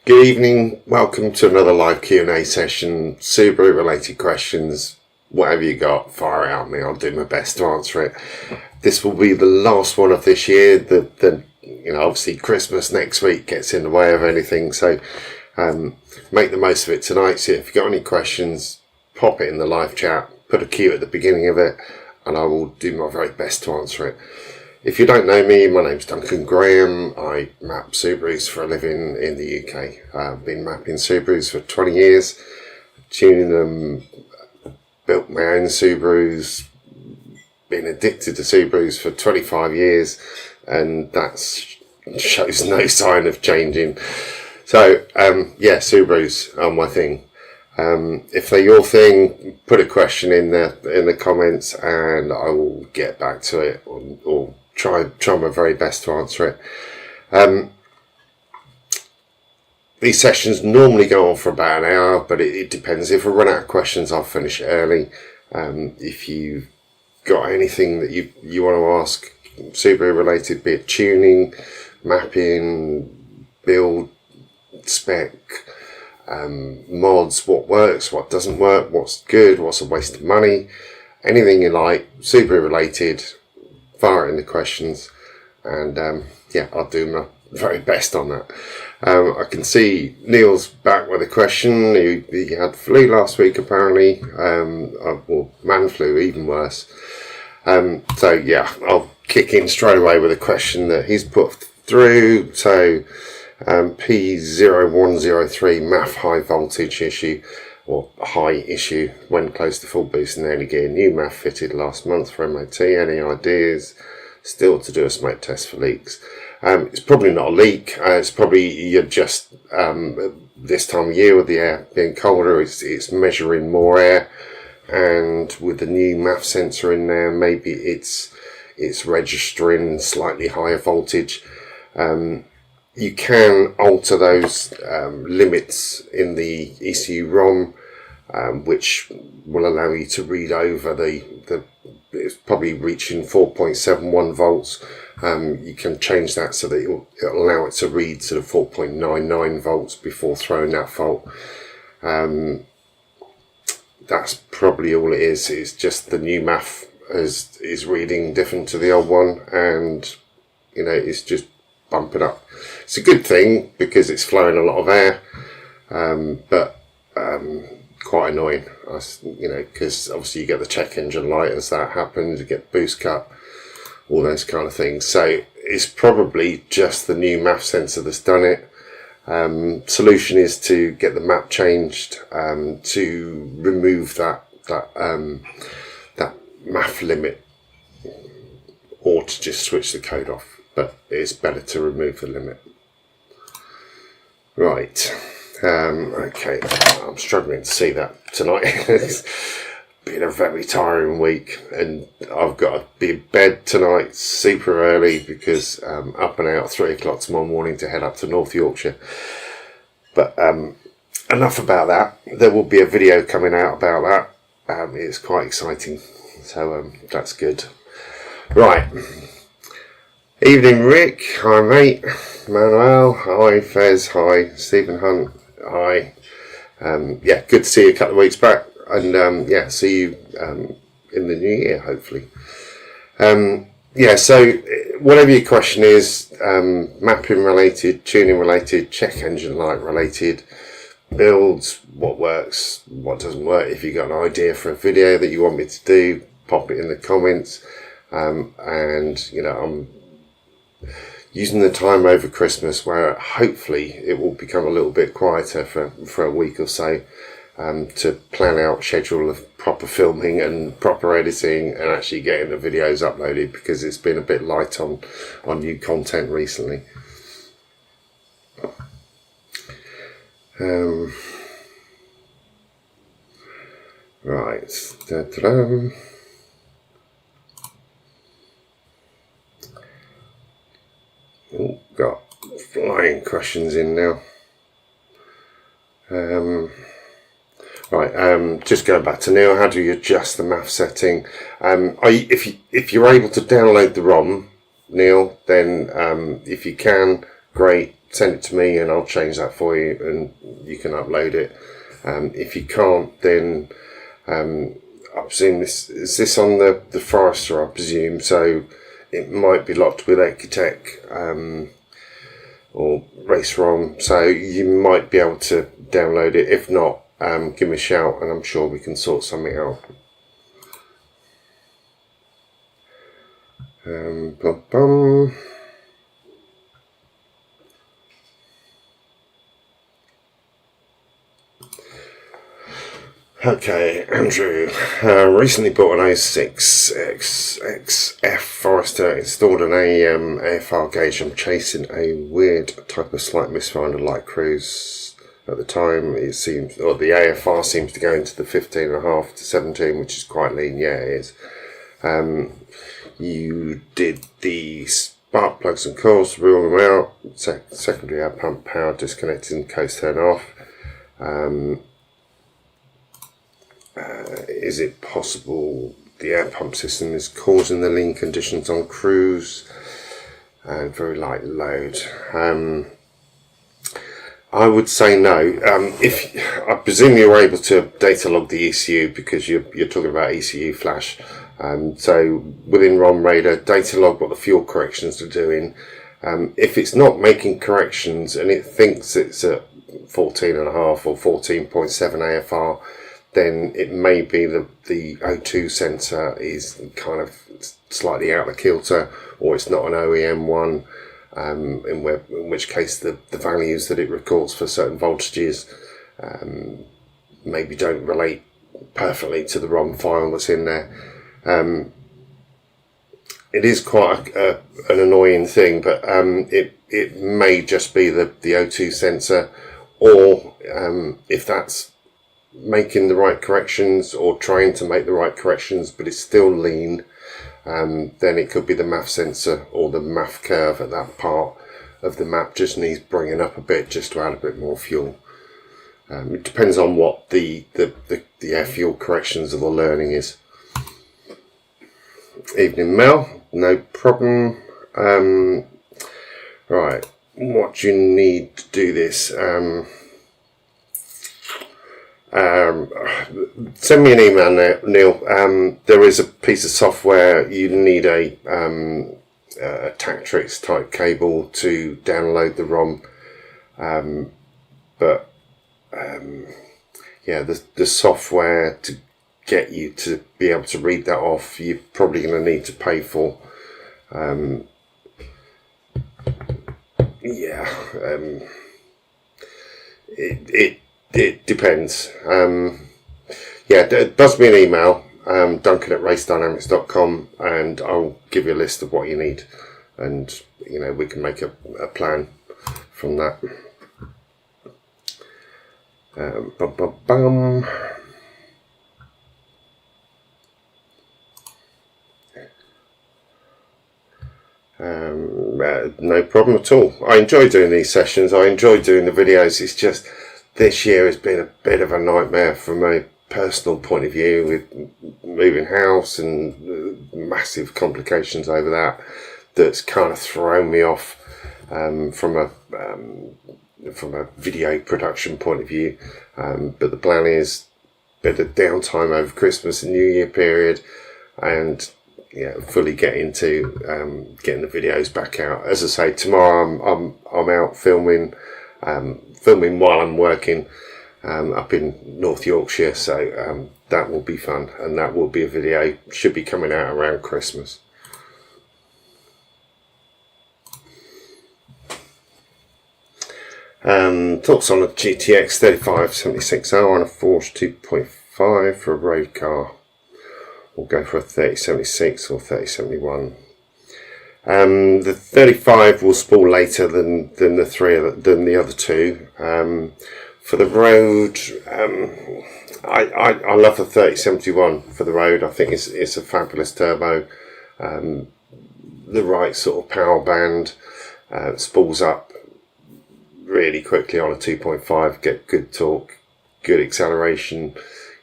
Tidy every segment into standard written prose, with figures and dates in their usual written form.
Good evening, welcome to another live Q&A session. Subaru related questions, whatever you got, fire it out me, I'll do my best to answer it. This will be the last one of this year. Obviously Christmas next week gets in the way of anything, so make the most of it tonight. So if you've got any questions, pop it in the live chat, put a Q at the beginning of it, and I will do my very best to answer it. If you don't know me, my name's Duncan Graham. I map Subarus for a living in the UK. I've been mapping Subarus for 20 years, tuning them, built my own Subarus, been addicted to Subarus for 25 years, and that shows no sign of changing. So, Subarus are my thing. If they're your thing, put a question in the comments and I will get back to it or try my very best to answer it. These sessions normally go on for about an hour, but it depends. If I run out of questions, I'll finish it early. If you've got anything that you want to ask Subaru related, be it tuning, mapping, build, spec, mods, what works, what doesn't work, what's good, what's a waste of money, anything you like, Subaru related, fire in the questions, and I'll do my very best on that. I can see Neil's back with a question. He had flu last week apparently, man flu, even worse. I'll kick in straight away with a question that he's put through. So P0103 MAF high voltage issue, or high issue when close to full boost in early gear. New MAF fitted last month for MOT. Any ideas? Still to do a smoke test for leaks. It's probably not a leak. It's probably you're just this time of year with the air being colder, it's measuring more air, and with the new MAF sensor in there, maybe it's registering slightly higher voltage. You can alter those limits in the ECU ROM, which will allow you to read over it's probably reaching 4.71 volts. You can change that so that it'll allow it to read sort of 4.99 volts before throwing that fault. That's probably all it is. It's just the new MAF is reading different to the old one, and it's just bump it up. It's a good thing because it's flowing a lot of air, but quite annoying, because obviously you get the check engine light as that happens, you get boost cut, all those kind of things. So it's probably just the new MAF sensor that's done it. Solution is to get the map changed, to remove that MAF limit, or to just switch the code off. But it's better to remove the limit. Right. Okay. I'm struggling to see that tonight. It's been a very tiring week, and I've got to be in bed tonight super early because up and out 3 o'clock tomorrow morning to head up to North Yorkshire. But enough about that. There will be a video coming out about that. It's quite exciting, so that's good. Right. Evening, Rick. Hi, mate. Manuel. Hi, Fez. Hi, Stephen Hunt. Hi. Good to see you a couple of weeks back, and see you in the new year, hopefully. So whatever your question is, mapping related, tuning related, check engine light related, builds, what works, what doesn't work. If you've got an idea for a video that you want me to do, pop it in the comments. I'm using the time over Christmas where hopefully it will become a little bit quieter for a week or so, to plan out schedule of proper filming and proper editing and actually getting the videos uploaded, because it's been a bit light on new content recently. Right. Da-da-da. Oh, got flying questions in now. Just going back to Neil, how do you adjust the MAF setting? If you're able to download the ROM, Neil, then if you can, great. send it to me and I'll change that for you and you can upload it. If you can't, then I presume this on the Forester, I presume, so it might be locked with Ecotech or RaceROM, so you might be able to download it. If not, give me a shout and I'm sure we can sort something out. Bum, bum. Okay, Andrew, recently bought an 06 XF Forester, installed an AEM AFR gauge. I'm chasing a weird type of slight misfire on a light cruise. At the time, it seems, or the AFR seems to go into the 15.5 to 17, which is quite lean. Yeah, it is. You did the spark plugs and coils, rule them out, secondary air pump power disconnected and coast turn off. Is it possible the air pump system is causing the lean conditions on cruise and very light load? I would say no. If I presume you're able to data log the ECU because you're talking about ECU flash. So within ROM Radar, data log what the fuel corrections are doing. If it's not making corrections and it thinks it's at 14.5 or 14.7 AFR, then it may be the O2 sensor is kind of slightly out of kilter, or it's not an OEM one, in which case the values that it records for certain voltages maybe don't relate perfectly to the ROM file that's in there. It is quite an annoying thing, but it may just be the O2 sensor, or if that's making the right corrections or trying to make the right corrections but it's still lean, then it could be the MAF sensor or the MAF curve at that part of the map just needs bringing up a bit just to add a bit more fuel. It depends on what the air fuel corrections of the learning is. Evening Mel, no problem. Right, what do you need to do this? Send me an email, Neil. There is a piece of software. You need a Tactrix type cable to download the ROM, but yeah, the software to get you to be able to read that off, you're probably going to need to pay for. It depends. Yeah, buzz me an email, Duncan@racedynamics.com, and I'll give you a list of what you need, and we can make a plan from that. No problem at all. I enjoy doing these sessions. I enjoy doing the videos. It's just this year has been a bit of a nightmare from a personal point of view, with moving house and massive complications over that. That's kind of thrown me off from a video production point of view. But the plan is a bit of downtime over Christmas and New Year period, and fully get into getting the videos back out. As I say, tomorrow I'm out filming while I'm working up in North Yorkshire, so that will be fun, and that will be a video, should be coming out around Christmas. Thoughts on a GTX 3576R and a Forge 2.5 for a road car? We'll go for a 3076 or 3071. The 35 will spool later than the other two. For the road, I love the 3071 for the road. I think it's a fabulous turbo. The right sort of power band, spools up really quickly on a 2.5. Get good torque, good acceleration.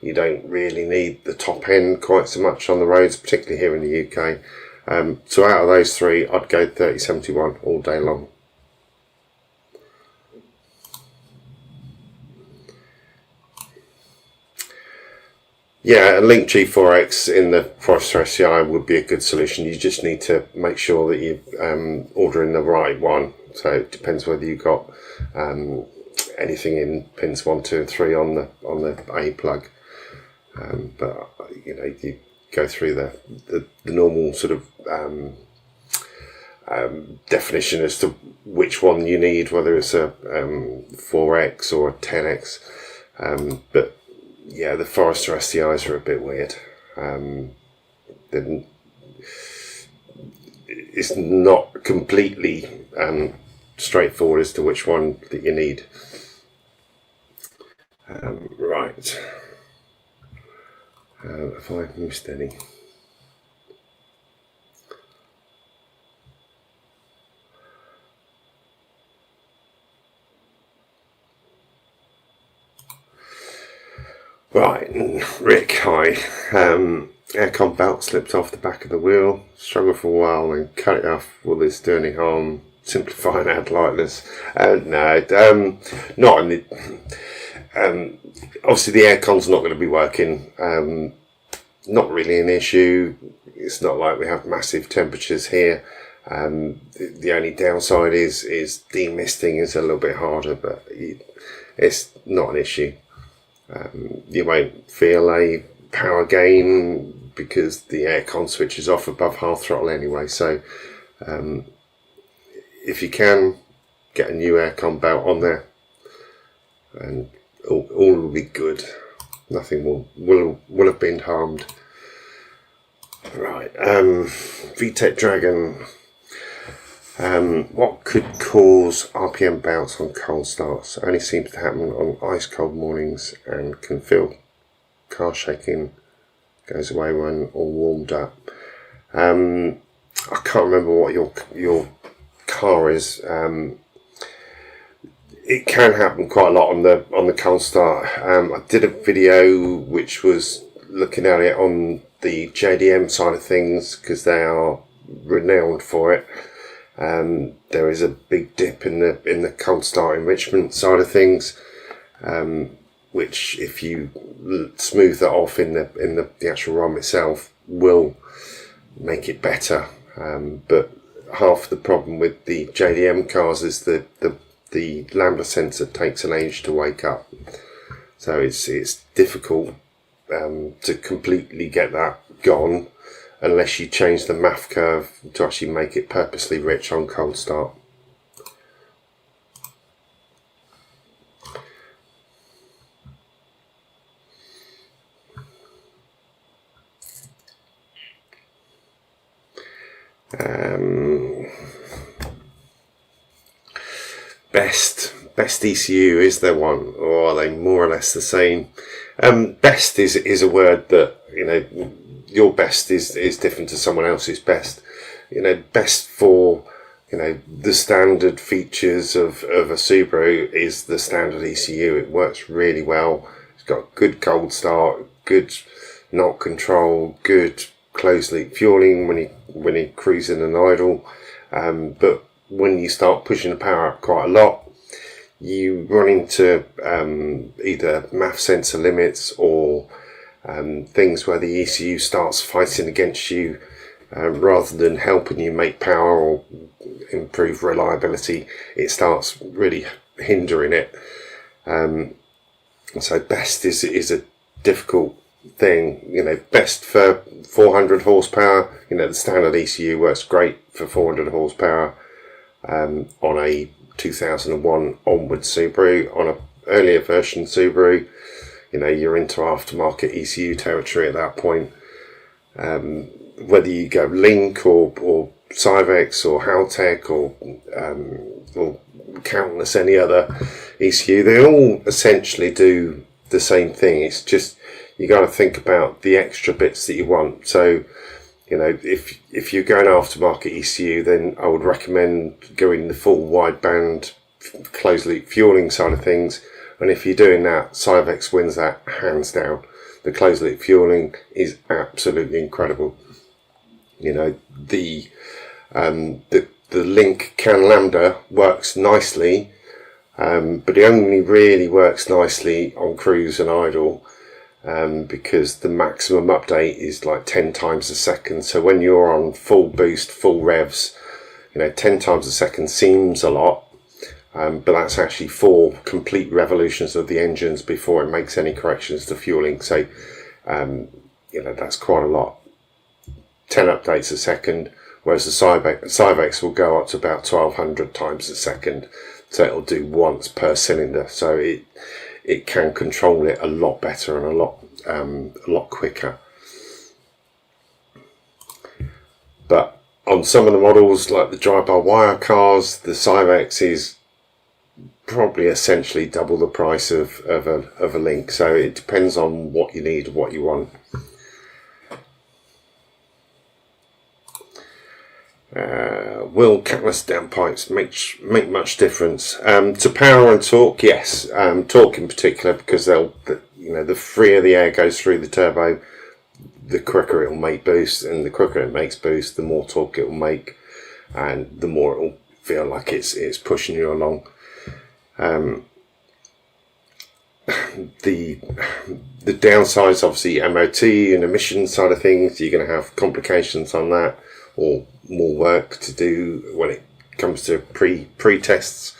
You don't really need the top end quite so much on the roads, particularly here in the UK. So out of those three, I'd go 3071 all day long. Yeah, a Link G4X in the Forester SCI would be a good solution. You just need to make sure that you're ordering the right one. So it depends whether you've got anything in pins 1, 2, and 3 on the A plug. But you go through the normal sort of definition as to which one you need, whether it's a 4X or a 10X. But yeah, the Forester STIs are a bit weird. It's not completely straightforward as to which one that you need. Right. Have I missed any? Right, Rick, hi. Aircon belt slipped off the back of the wheel, struggled for a while and cut it off. Will this do any harm? Simplify and add lightness. No, not in the... obviously the aircon's not going to be working. Not really an issue. It's not like we have massive temperatures here. The only downside is demisting is a little bit harder, but it's not an issue. You won't feel a power gain because the aircon switches off above half throttle anyway. So if you can, get a new aircon belt on there, and all will be good. Nothing will have been harmed. Right, VTEC Dragon. What could cause RPM bounce on cold starts? Only seems to happen on ice cold mornings and can feel car shaking goes away when all warmed up. I can't remember what your car is. It can happen quite a lot on the cold start. I did a video which was looking at it on the JDM side of things because they are renowned for it. There is a big dip in the cold start enrichment side of things, which if you smooth that off in the actual ROM itself will make it better. But half the problem with the JDM cars is the lambda sensor takes an age to wake up, so it's difficult to completely get that gone unless you change the MAF curve to actually make it purposely rich on cold start. Best ECU, is there one, or are they more or less the same? Best is a word that, your best is different to someone else's best. Best for, the standard features of a Subaru is the standard ECU. It works really well. It's got good cold start, good knock control, good closed loop fueling when you cruising and idle. But when you start pushing the power up quite a lot, you run into either MAF sensor limits or things where the ECU starts fighting against you rather than helping you make power or improve reliability. It starts really hindering it. So best is a difficult thing. Best for 400 horsepower. The standard ECU works great for 400 horsepower on a 2001 onward Subaru. On a earlier version Subaru, you're into aftermarket ECU territory at that point. Whether you go Link or Cyvex or Haltech or countless any other ECU, they all essentially do the same thing. It's just you got to think about the extra bits that you want. So if you're going aftermarket ECU, then I would recommend going the full wideband closed loop fueling side of things. And if you're doing that, Cyvex wins that hands down. The closed loop fueling is absolutely incredible. The Link CAN Lambda works nicely, but it only really works nicely on cruise and idle. because the maximum update is like 10 times a second. So when you're on full boost, full revs, 10 times a second seems a lot, but that's actually 4 complete revolutions of the engines before it makes any corrections to fueling. So that's quite a lot. 10 updates a second, whereas the Cyvex will go up to about 1200 times a second. So it'll do once per cylinder. So it can control it a lot better and a lot quicker. But on some of the models, like the drive-by-wire cars, the Cyvex is probably essentially double the price of a Link. So it depends on what you need, what you want. Will catalyst downpipes make much difference to power and torque? Yes, torque in particular, because the freer the air goes through the turbo, the quicker it will make boost, and the quicker it makes boost, the more torque it will make, and the more it will feel like it's pushing you along. The downsides, obviously, MOT and emission side of things, you're going to have complications on that, or more work to do when it comes to pre-tests.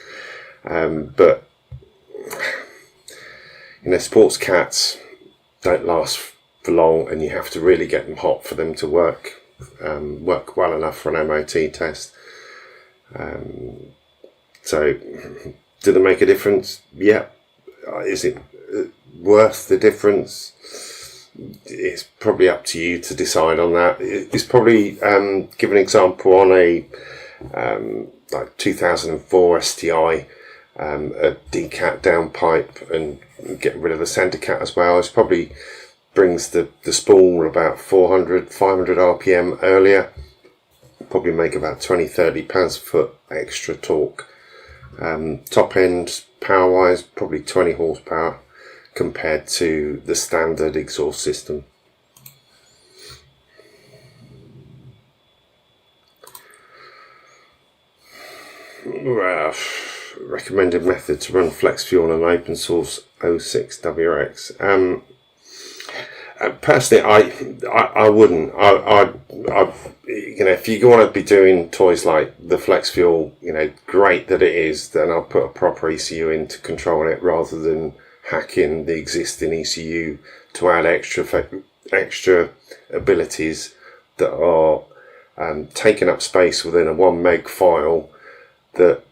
But sports cats don't last for long, and you have to really get them hot for them to work well enough for an MOT test. So do they make a difference? Yeah. Is it worth the difference? It's probably up to you to decide on that. It's probably, give an example on a like 2004 STI, a decat downpipe, and get rid of the centre cat as well. It probably brings the spool about 500 RPM earlier. Probably make about 20-30 pounds-foot extra torque. Top end power wise, probably 20 horsepower compared to the standard exhaust system. Recommended method to run flex fuel on open source 06WX. Personally, I wouldn't. If you want to be doing toys like the flex fuel, great that it is, then I'll put a proper ECU in to control it, rather than hacking the existing ECU to add extra abilities that are taking up space within a 1 meg file, that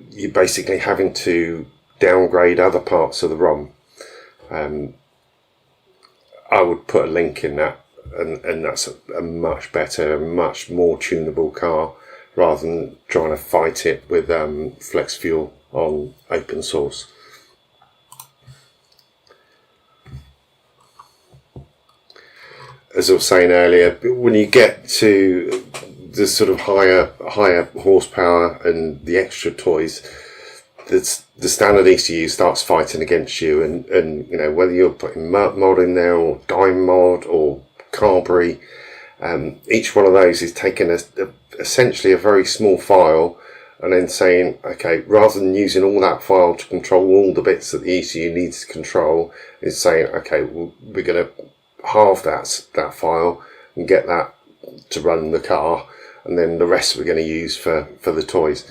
you're basically having to downgrade other parts of the ROM. I would put a Link in that, and that's a much better, much more tunable car, rather than trying to fight it with flex fuel on open source. As I was saying earlier, when you get to the sort of higher horsepower and the extra toys, the standard ECU starts fighting against you, and whether you're putting mod in there, or dime mod, or Carberry, each one of those is taking essentially a very small file, and then saying, okay, rather than using all that file to control all the bits that the ECU needs to control, is saying, okay, well, we're going to halve that file and get that to run the car, and then the rest we're going to use for the toys.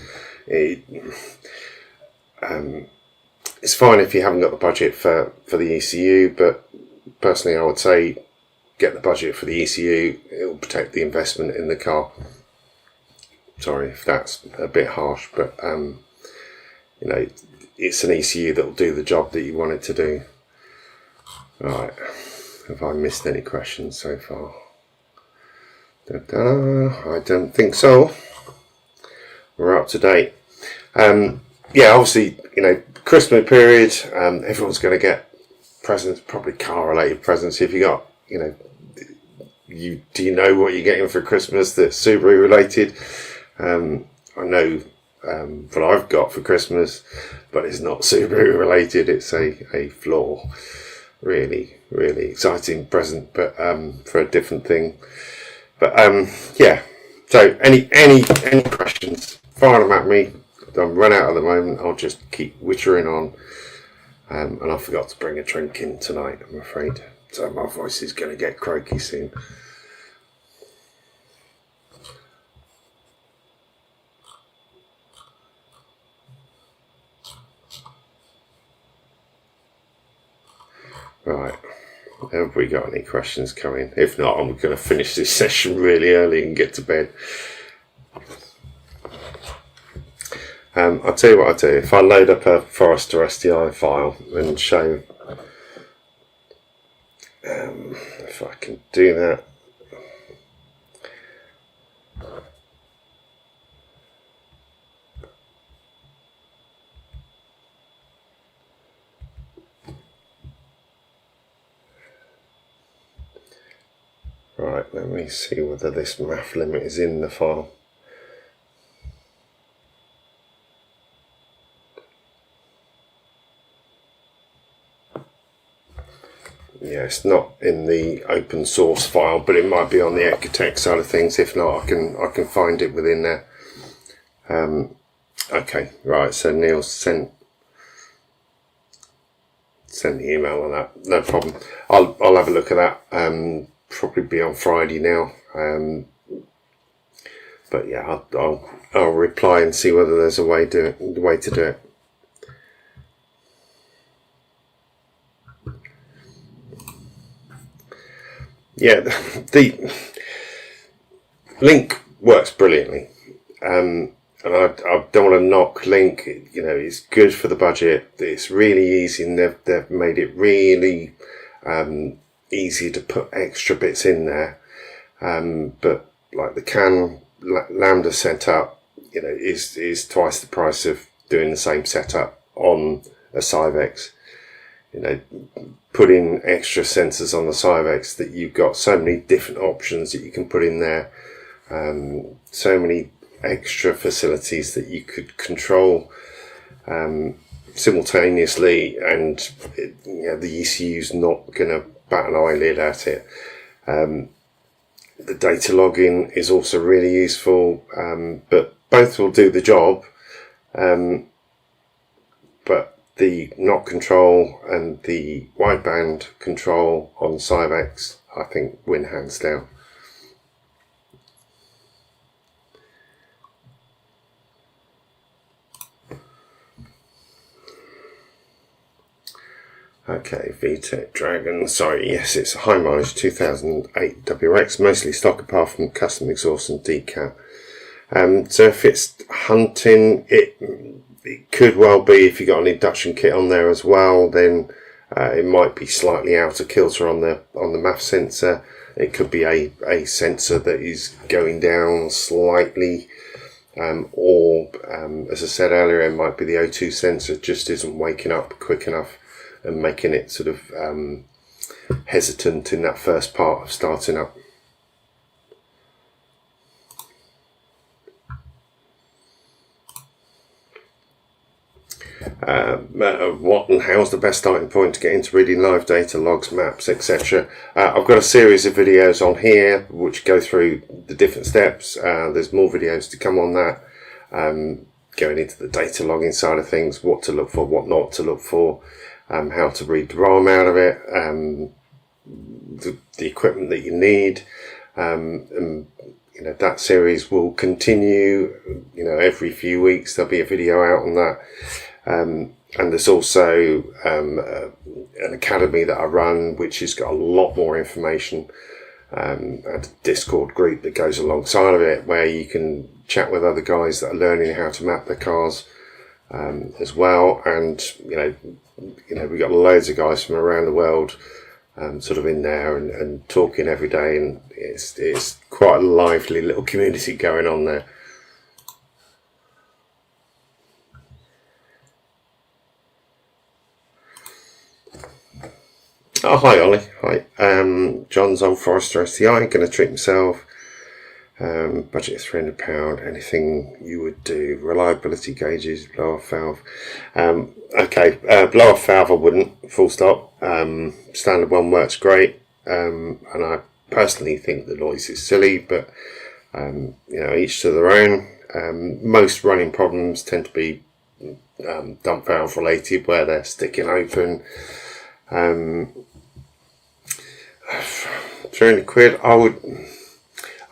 It's fine if you haven't got the budget for the ECU, but personally I would say get the budget for the ECU. It will protect the investment in the car. Sorry if that's a bit harsh, but it's an ECU that will do the job that you want it to do. Right, have I missed any questions so far? I don't think so. We're up to date. Obviously, Christmas period, everyone's going to get presents, probably car-related presents. If you got, do you know what you're getting for Christmas that's Subaru related? I know what I've got for Christmas, but it's not Subaru related. It's a floor. Really, really exciting present, but for a different thing. But So any questions? Fire them at me. I'm run out at the moment. I'll just keep wittering on. and I forgot to bring a drink in tonight, I'm afraid, so my voice is going to get croaky soon. Right, have we got any questions coming? If not, I'm going to finish this session really early and get to bed. I'll tell you what I'll do. If I load up a Forester SDI file and show, if I can do that. Right, let me see whether this math limit is in the file. Yeah, it's not in the open source file, but it might be on the Ecotech side of things. If not, I can find it within there. Okay, right. So Neil sent the email on that. No problem. I'll have a look at that. Probably be on Friday now. But yeah, I'll reply and see whether there's a way to do it. Yeah, the Link works brilliantly, and I don't want to knock Link. You know, it's good for the budget. It's really easy, and they've made it really easy to put extra bits in there. But like the CAN Lambda setup, you know, is twice the price of doing the same setup on a Cyvex. You know, put in extra sensors on the Cyvex that you've got so many different options that you can put in there. So many extra facilities that you could control simultaneously, and you know, the ECU's not going to bat an eyelid at it. The data logging is also really useful, but both will do the job. But the knock control and the wideband control on Cyvex, I think, win hands down. Okay, VTEC Dragon. Sorry, yes, it's a high mileage 2008 WX, mostly stock apart from custom exhaust and decal. So if it's hunting, it could well be, if you got an induction kit on there as well, then it might be slightly out of kilter on the MAF sensor. It could be a sensor that is going down slightly, or as I said earlier, it might be the O2 sensor just isn't waking up quick enough and making it sort of hesitant in that first part of starting up. What and how's the best starting point to get into reading live data, logs, maps, etc. I've got a series of videos on here which go through the different steps. There's more videos to come on that, going into the data logging side of things, what to look for, what not to look for, how to read the ROM out of it, the equipment that you need, and you know, that series will continue. You know, every few weeks there'll be a video out on that. And there's also an academy that I run, which has got a lot more information, and a Discord group that goes alongside of it, where you can chat with other guys that are learning how to map their cars as well. And you know, we've got loads of guys from around the world sort of in there and talking every day, and it's quite a lively little community going on there. Oh, hi Ollie. Hi. John's old Forester STI, going to treat himself. Budget of £300. Anything you would do? Reliability gauges, blow off valve. Okay, blow off valve I wouldn't, full stop. Standard one works great. And I personally think the noise is silly, but you know, each to their own. Most running problems tend to be dump valve related where they're sticking open. £300,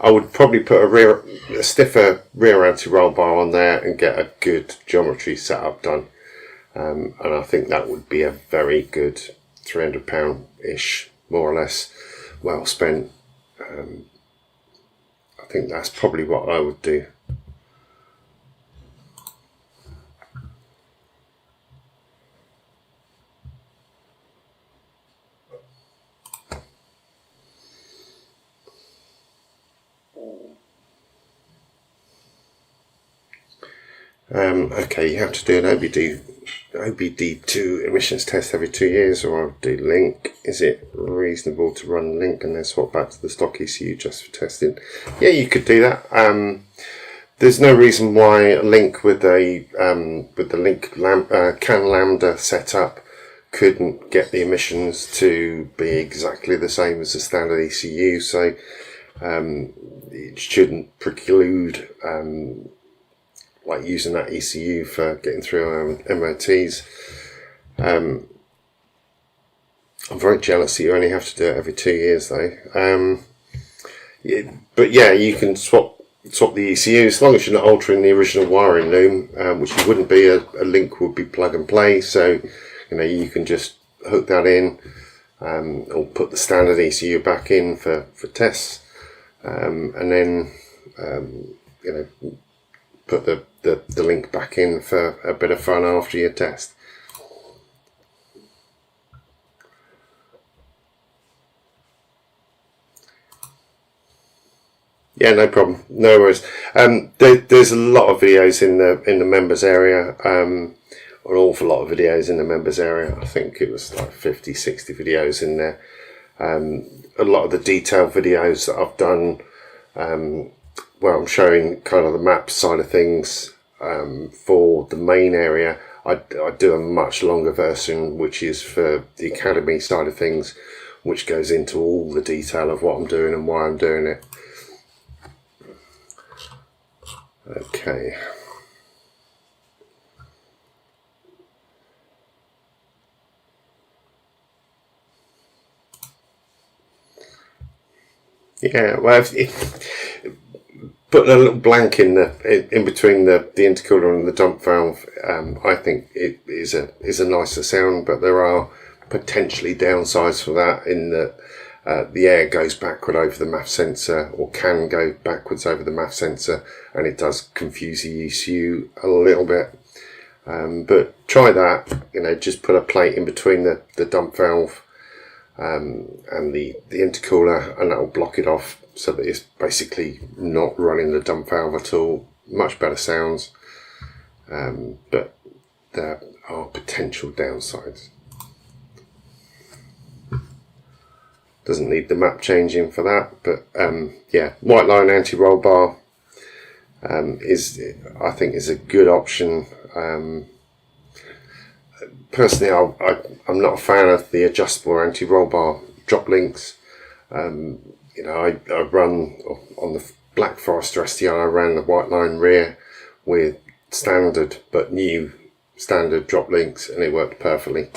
I would probably put a stiffer rear anti-roll bar on there and get a good geometry setup done. And I think that would be a very good £300-ish, more or less, well spent. I think that's probably what I would do. Okay, you have to do an OBD2 emissions test every 2 years, or I'll do link. Is it reasonable to run link and then swap back to the stock ECU just for testing? Yeah, you could do that. There's no reason why a link with the link CAN lambda setup couldn't get the emissions to be exactly the same as the standard ECU. So it shouldn't preclude like using that ECU for getting through MOTs. I'm very jealous that you only have to do it every 2 years though. But yeah, you can swap the ECU as long as you're not altering the original wiring loom, which you wouldn't be. A link would be plug and play, so you can just hook that in, or put the standard ECU back in for tests, and then put the link back in for a bit of fun after your test. Yeah, no problem, no worries. There's a lot of videos in the members area, an awful lot of videos in the members area. I think it was like 50-60 videos in there. A lot of the detailed videos that I've done, where I'm showing kind of the map side of things for the main area, I do a much longer version, which is for the academy side of things, which goes into all the detail of what I'm doing and why I'm doing it. Okay. Yeah, well, put a little blank in between the intercooler and the dump valve, I think it is a nicer sound, but there are potentially downsides for that in that the air goes backward over the MAF sensor, or can go backwards over the MAF sensor, and it does confuse the ECU a little bit. But try that, just put a plate in between the dump valve and the intercooler, and that will block it off so that it's basically not running the dump valve at all. Much better sounds, but there are potential downsides. Doesn't need the map changing for that, but yeah, white line anti-roll bar I think is a good option. Personally, I'm not a fan of the adjustable anti-roll bar drop links. I run on the Black Forester STI. I ran the white line rear with standard but new standard drop links, and it worked perfectly.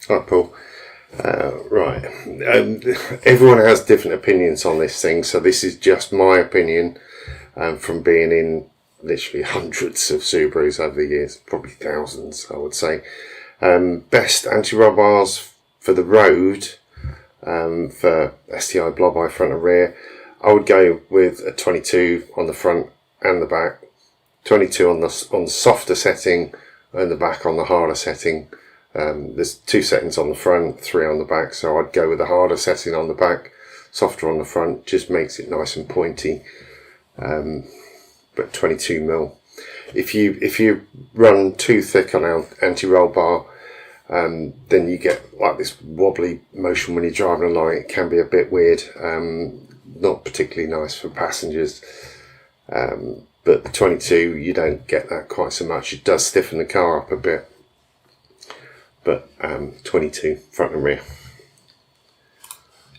Alright, Paul. Right. Everyone has different opinions on this thing, so this is just my opinion from being in literally hundreds of Subarus over the years, probably thousands, I would say. Best anti-roll bars for the road, for STI blob eye front and rear, I would go with a 22 on the front and the back, 22 on the softer setting and the back on the harder setting. There's 2 settings on the front, 3 on the back, so I'd go with the harder setting on the back, softer on the front, just makes it nice and pointy. But 22mm. If you run too thick on an anti-roll bar, then you get like this wobbly motion when you're driving along. It can be a bit weird, not particularly nice for passengers. But the 22, you don't get that quite so much. It does stiffen the car up a bit. But 22 front and rear,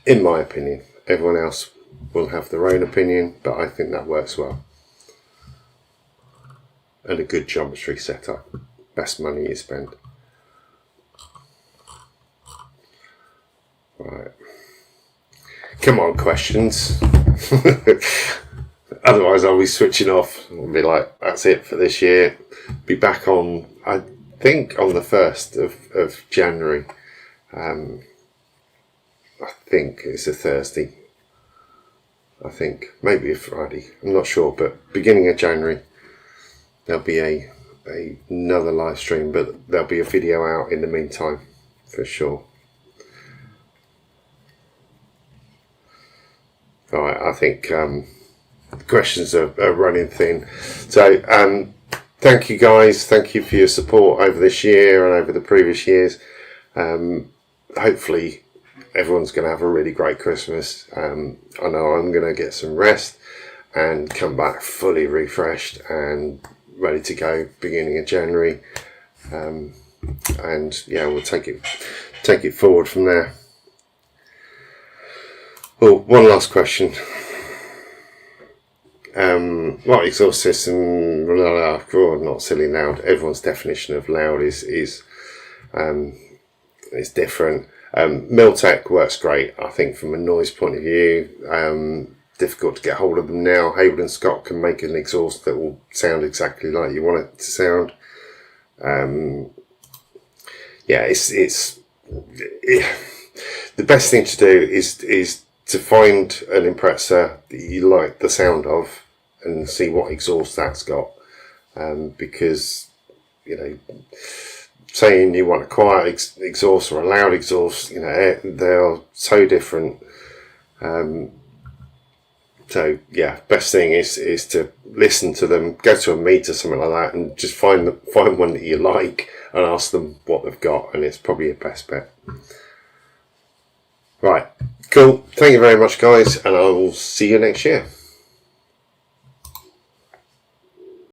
in my opinion. Everyone else will have their own opinion, but I think that works well. And a good geometry setup. Best money you spend. Right. Come on, questions. Otherwise I'll be switching off. I'll be like, that's it for this year. Be back on, I think, on the 1st of January. I think it's a Thursday. I think maybe a Friday. I'm not sure, but beginning of January there'll be another live stream, but there'll be a video out in the meantime for sure. Alright, I think the questions are running thin. So thank you guys, thank you for your support over this year and over the previous years. Hopefully everyone's going to have a really great Christmas. I know I'm going to get some rest and come back fully refreshed and ready to go beginning of January. And yeah, we'll take it forward from there. Well, one last question. What exhaust system? Not silly loud. Everyone's definition of loud is different. Miltech works great, I think, from a noise point of view. Difficult to get hold of them now. Hayward & Scott can make an exhaust that will sound exactly like you want it to sound. Yeah, the best thing to do is to find an impressor that you like the sound of and see what exhaust that's got. Because, you know, saying you want a quiet exhaust or a loud exhaust, you know, they're so different. So yeah, best thing is to listen to them, go to a meet or something like that, and just find one that you like and ask them what they've got, and it's probably your best bet. Right, cool. Thank you very much, guys, and I will see you next year.